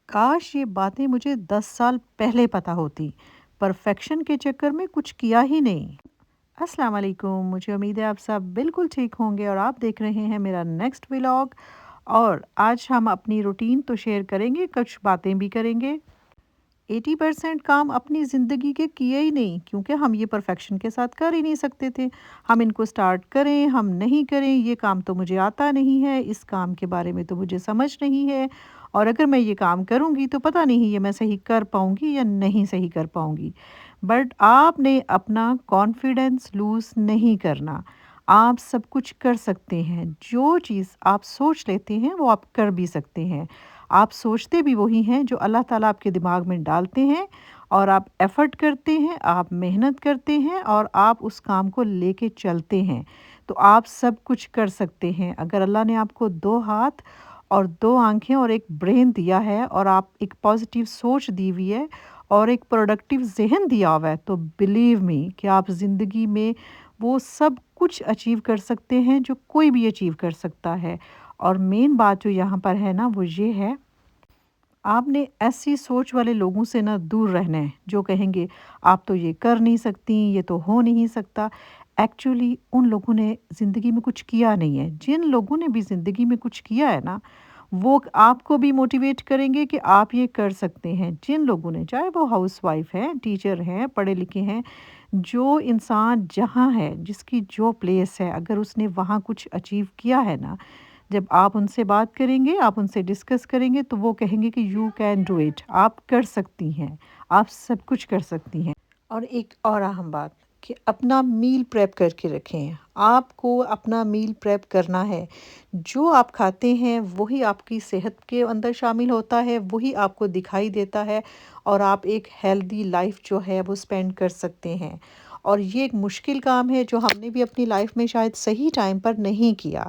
کاش یہ باتیں مجھے 10 سال پہلے پتہ ہوتی۔ پرفیکشن کے چکر میں کچھ کیا ہی نہیں۔ السلام علیکم، مجھے امید ہے آپ سب بالکل ٹھیک ہوں گے اور آپ دیکھ رہے ہیں میرا نیکسٹ ولاگ۔ اور آج ہم اپنی روٹین تو شیئر کریں گے، کچھ باتیں بھی کریں گے۔ 80% کام اپنی زندگی کے کیے ہی نہیں، کیونکہ ہم یہ پرفیکشن کے ساتھ کر ہی نہیں سکتے تھے۔ ہم ان کو سٹارٹ کریں، ہم نہیں کریں، یہ کام تو مجھے آتا نہیں ہے، اس کام کے بارے میں تو مجھے سمجھ نہیں ہے، اور اگر میں یہ کام کروں گی تو پتہ نہیں یہ میں صحیح کر پاؤں گی یا نہیں صحیح کر پاؤں گی۔ بٹ آپ نے اپنا کانفیڈنس لوز نہیں کرنا۔ آپ سب کچھ کر سکتے ہیں، جو چیز آپ سوچ لیتے ہیں وہ آپ کر بھی سکتے ہیں۔ آپ سوچتے بھی وہی ہیں جو اللہ تعالیٰ آپ کے دماغ میں ڈالتے ہیں، اور آپ ایفرٹ کرتے ہیں، آپ محنت کرتے ہیں اور آپ اس کام کو لے کے چلتے ہیں، تو آپ سب کچھ کر سکتے ہیں۔ اگر اللہ نے آپ کو 2 ہاتھ اور 2 آنکھیں اور ایک برین دیا ہے، اور آپ ایک پازیٹیو سوچ دی ہوئی ہے اور ایک پروڈکٹیو ذہن دیا ہوا ہے، تو بلیو می کہ آپ زندگی میں وہ سب کچھ اچیو کر سکتے ہیں جو کوئی بھی اچیو کر سکتا ہے۔ اور مین بات جو یہاں پر ہے نا، وہ یہ ہے، آپ نے ایسی سوچ والے لوگوں سے نہ دور رہنا ہے جو کہیں گے آپ تو یہ کر نہیں سکتی، یہ تو ہو نہیں سکتا۔ ایکچولی ان لوگوں نے زندگی میں کچھ کیا نہیں ہے۔ جن لوگوں نے بھی زندگی میں کچھ کیا ہے نا، وہ آپ کو بھی موٹیویٹ کریں گے کہ آپ یہ کر سکتے ہیں۔ جن لوگوں نے، چاہے وہ ہاؤس وائف ہیں، ٹیچر ہیں، پڑھے لکھے ہیں، جو انسان جہاں ہے، جس کی جو پلیس ہے، اگر اس نے وہاں کچھ اچیو کیا ہے نا، جب آپ ان سے بات کریں گے، آپ ان سے ڈسکس کریں گے، تو وہ کہیں گے کہ یو کین ڈو اٹ، آپ کر سکتی ہیں، آپ سب کچھ کر سکتی ہیں۔ اور ایک اور اہم بات کہ اپنا میل پریپ کر کے رکھیں۔ آپ کو اپنا میل پریپ کرنا ہے۔ جو آپ کھاتے ہیں وہی آپ کی صحت کے اندر شامل ہوتا ہے، وہی آپ کو دکھائی دیتا ہے، اور آپ ایک ہیلدی لائف جو ہے وہ اسپینڈ کر سکتے ہیں۔ اور یہ ایک مشکل کام ہے جو ہم نے بھی اپنی لائف میں شاید صحیح ٹائم پر نہیں کیا،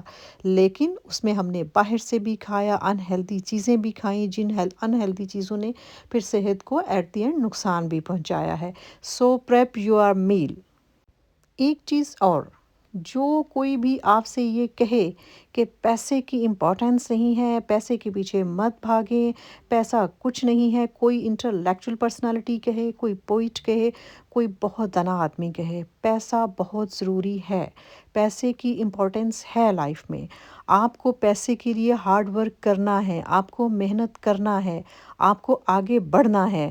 لیکن اس میں ہم نے باہر سے بھی کھایا، انہیلدی چیزیں بھی کھائیں، جن انہیلدی چیزوں نے پھر صحت کو ایٹ دی اینڈ نقصان بھی پہنچایا ہے۔ سو پریپ یور میل۔ ایک چیز اور، جو کوئی بھی آپ سے یہ کہے کہ پیسے کی امپورٹنس نہیں ہے، پیسے کے پیچھے مت بھاگیں، پیسہ کچھ نہیں ہے، کوئی انٹلیکچوئل پرسنالٹی کہے، کوئی پوئٹ کہے، کوئی بہت دانا آدمی کہے، پیسہ بہت ضروری ہے۔ پیسے کی امپورٹنس ہے لائف میں۔ آپ کو پیسے کے لیے ہارڈ ورک کرنا ہے، آپ کو محنت کرنا ہے، آپ کو آگے بڑھنا ہے۔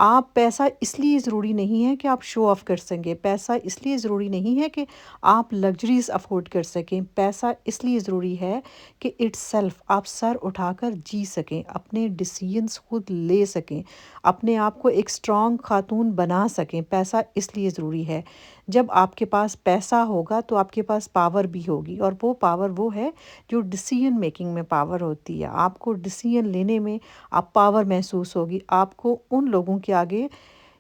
آپ پیسہ اس لیے ضروری نہیں ہے کہ آپ شو آف کر سکیں، پیسہ اس لیے ضروری نہیں ہے کہ آپ لگژریز افورڈ کر سکیں، پیسہ اس لیے ضروری ہے کہ اٹ سیلف آپ سر اٹھا کر جی سکیں، اپنے ڈیسیژنس خود لے سکیں، اپنے آپ کو ایک اسٹرانگ خاتون بنا سکیں۔ پیسہ اس لیے ضروری ہے۔ جب آپ کے پاس پیسہ ہوگا تو آپ کے پاس پاور بھی ہوگی، اور وہ پاور وہ ہے جو ڈیسیژن میکنگ میں پاور ہوتی ہے۔ آپ کو ڈیسیژن لینے میں آپ پاور محسوس ہوگی۔ آپ کو ان لوگوں کے آگے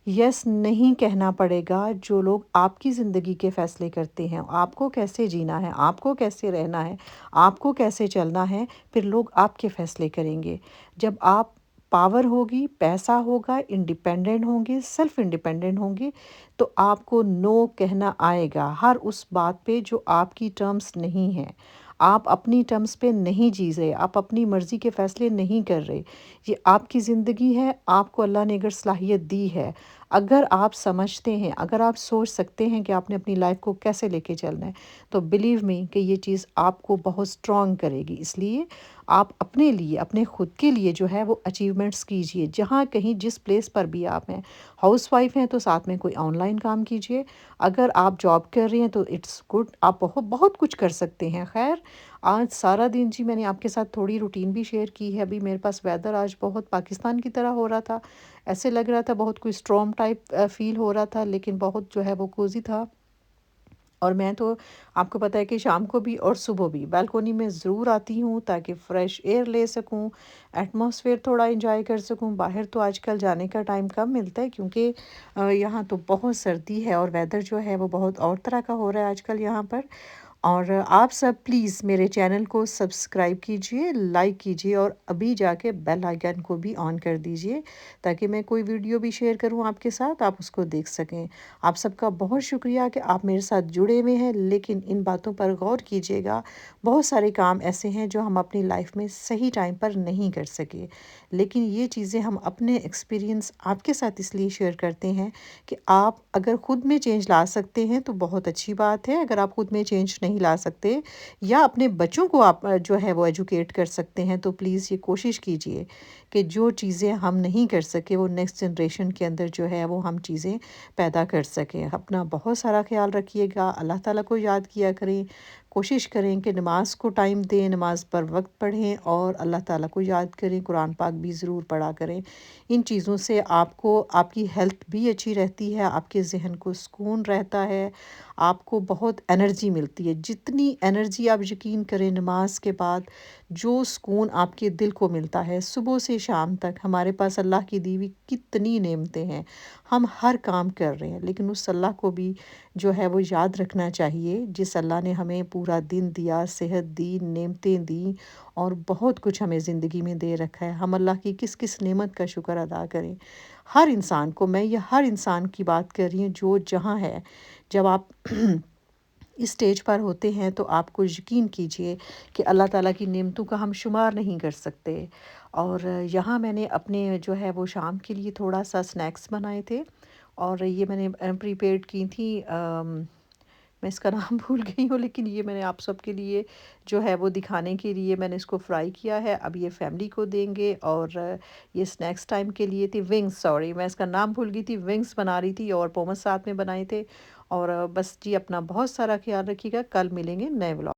یس نہیں کہنا پڑے گا جو لوگ آپ کی زندگی کے فیصلے کرتے ہیں، آپ کو کیسے جینا ہے، آپ کو کیسے رہنا ہے، آپ کو کیسے چلنا ہے، پھر لوگ آپ کے فیصلے کریں گے۔ جب آپ پاور ہوگی، پیسہ ہوگا، انڈیپینڈنٹ ہوں گے، سیلف انڈیپینڈنٹ ہوں گے، تو آپ کو نو کہنا آئے گا ہر اس بات پہ جو آپ کی ٹرمز نہیں ہیں۔ آپ اپنی ٹرمز پہ نہیں جی رہے، آپ اپنی مرضی کے فیصلے نہیں کر رہے۔ یہ آپ کی زندگی ہے، آپ کو اللہ نے اگر صلاحیت دی ہے، اگر آپ سمجھتے ہیں، اگر آپ سوچ سکتے ہیں کہ آپ نے اپنی لائف کو کیسے لے کے چلنا ہے، تو بلیو می کہ یہ چیز آپ کو بہت اسٹرانگ کرے گی۔ اس لیے آپ اپنے لیے، اپنے خود کے لیے جو ہے وہ اچیومنٹس کیجئے، جہاں کہیں جس پلیس پر بھی آپ ہیں۔ ہاؤس وائف ہیں تو ساتھ میں کوئی آن لائن کام کیجئے، اگر آپ جاب کر رہی ہیں تو اٹس گڈ، آپ بہت بہت کچھ کر سکتے ہیں۔ خیر، آج سارا دن جی میں نے آپ کے ساتھ تھوڑی روٹین بھی شیئر کی ہے۔ ابھی میرے پاس ویدر آج بہت پاکستان کی طرح ہو رہا تھا، ایسے لگ رہا تھا بہت کوئی اسٹرام ٹائپ فیل ہو رہا تھا، لیکن بہت جو ہے وہ کوزی تھا۔ اور میں تو آپ کو پتہ ہے کہ شام کو بھی اور صبح بھی بالکونی میں ضرور آتی ہوں تاکہ فریش ایئر لے سکوں، ایٹماسفیئر تھوڑا انجوائے کر سکوں۔ باہر تو آج کل جانے کا ٹائم کم ملتا ہے کیونکہ یہاں تو بہت سردی ہے، اور ویدر جو ہے وہ بہت اور طرح کا ہو رہا ہے آج کل یہاں پر۔ اور آپ سب پلیز میرے چینل کو سبسکرائب کیجئے، لائک کیجئے اور ابھی جا کے بیل آئیکن کو بھی آن کر دیجئے تاکہ میں کوئی ویڈیو بھی شیئر کروں آپ کے ساتھ آپ اس کو دیکھ سکیں۔ آپ سب کا بہت شکریہ کہ آپ میرے ساتھ جڑے ہوئے ہیں، لیکن ان باتوں پر غور کیجئے گا، بہت سارے کام ایسے ہیں جو ہم اپنی لائف میں صحیح ٹائم پر نہیں کر سکے، لیکن یہ چیزیں ہم اپنے ایکسپیرینس آپ کے ساتھ اس لیے شیئر کرتے ہیں کہ آپ اگر خود میں چینج لا سکتے ہیں تو بہت اچھی بات ہے، اگر آپ خود میں چینج نہیں لا سکتے یا اپنے بچوں کو آپ جو ہے وہ ایجوکیٹ کر سکتے ہیں تو پلیز یہ کوشش کیجئے کہ جو چیزیں ہم نہیں کر سکے وہ نیکسٹ جنریشن کے اندر جو ہے وہ ہم چیزیں پیدا کر سکیں۔ اپنا بہت سارا خیال رکھیے گا، اللہ تعالیٰ کو یاد کیا کریں، کوشش کریں کہ نماز کو ٹائم دیں، نماز پر وقت پڑھیں اور اللہ تعالیٰ کو یاد کریں، قرآن پاک بھی ضرور پڑھا کریں۔ ان چیزوں سے آپ کو آپ کی ہیلتھ بھی اچھی رہتی ہے، آپ کے ذہن کو سکون رہتا ہے، آپ کو بہت انرجی ملتی ہے۔ جتنی انرجی آپ یقین کریں نماز کے بعد جو سکون آپ کے دل کو ملتا ہے صبح سے شام تک، ہمارے پاس اللہ کی دی ہوئی کتنی نعمتیں ہیں، ہم ہر کام کر رہے ہیں لیکن اس اللہ کو بھی جو ہے وہ یاد رکھنا چاہیے جس اللہ نے ہمیں پورا دن دیا، صحت دی، نعمتیں دیں اور بہت کچھ ہمیں زندگی میں دے رکھا ہے۔ ہم اللہ کی کس کس نعمت کا شکر ادا کریں۔ ہر انسان کو، میں یہ ہر انسان کی بات کر رہی ہوں جو جہاں ہے، جب آپ اس سٹیج پر ہوتے ہیں تو آپ کو یقین کیجئے کہ اللہ تعالیٰ کی نعمتوں کا ہم شمار نہیں کر سکتے۔ اور یہاں میں نے اپنے جو ہے وہ شام کے لیے تھوڑا سا سنیکس بنائے تھے اور یہ میں نے پریپیئرڈ کی تھی، میں اس کا نام بھول گئی ہوں لیکن یہ میں نے آپ سب کے لیے جو ہے وہ دکھانے کے لیے میں نے اس کو فرائی کیا ہے، اب یہ فیملی کو دیں گے۔ اور یہ سنیکس ٹائم کے لیے تھی ونگز، سوری میں اس کا نام بھول گئی تھی، ونگز بنا رہی تھی اور پومس ساتھ میں بنائے تھے۔ اور بس جی اپنا بہت سارا خیال رکھیے گا، کل ملیں گے نئے ولاگ۔